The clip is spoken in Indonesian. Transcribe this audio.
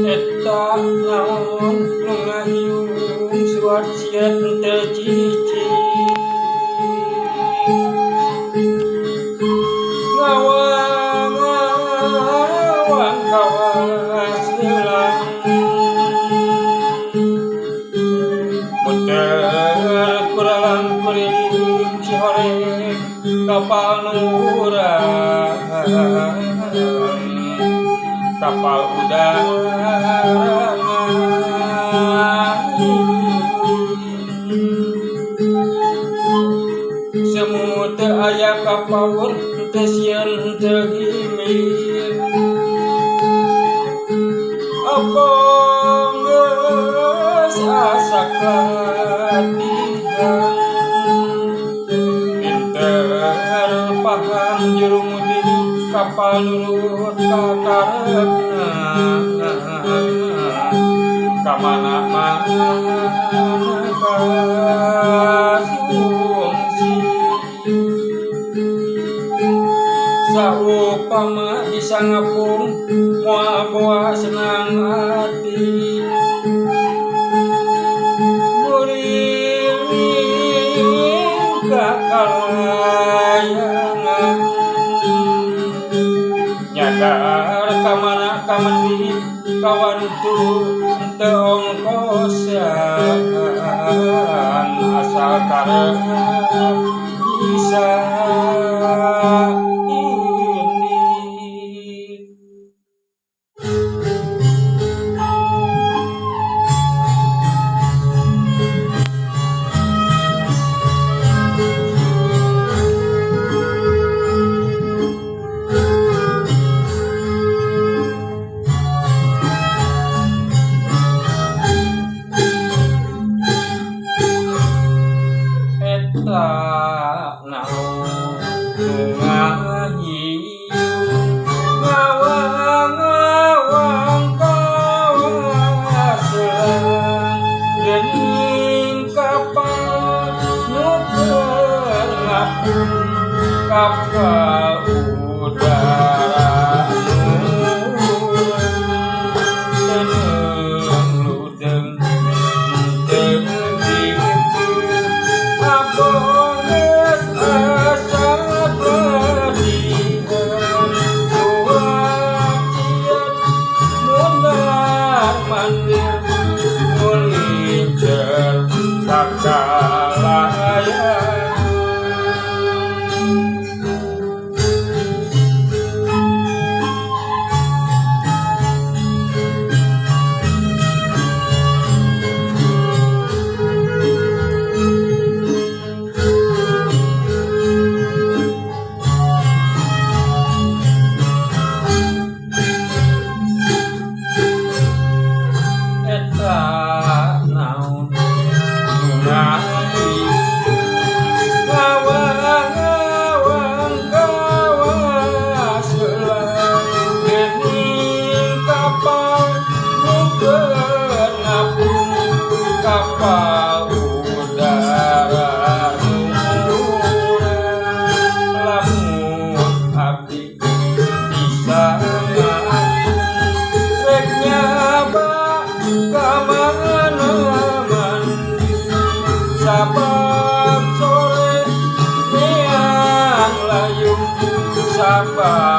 Eta naon nu ngayung suarcian teu cicing ngawang-ngawang kawas leulang muter kurang kuring cihore kapal nurang kapal udara semut teu aya kapaur teu sieun teu gimir apong geus asa kalatihan pinter paham juru mudi kapal nurut kakarepna kamana-mana kasungsi saupama bisa ngapung moal boa senang hati muring kakalayangan nyadar kamana kamandi kawan tu teu ongkosan asal karep bisa ini. Eta naon nu ngayung ngawang-ngawang kawas leulang geuning kapal nu keur ngapung kapal udara nurang ludeng teu apong geus asa pelatihan suarcian mundar-mandir mulincer sakalayan naon nu ngayung ngawang-ngawang kawas leulang geuning kapal nu keur ngapung kapal udara nurang lamun abdi bisa rek nyaba kamana-mana sabab sore meang layung sabab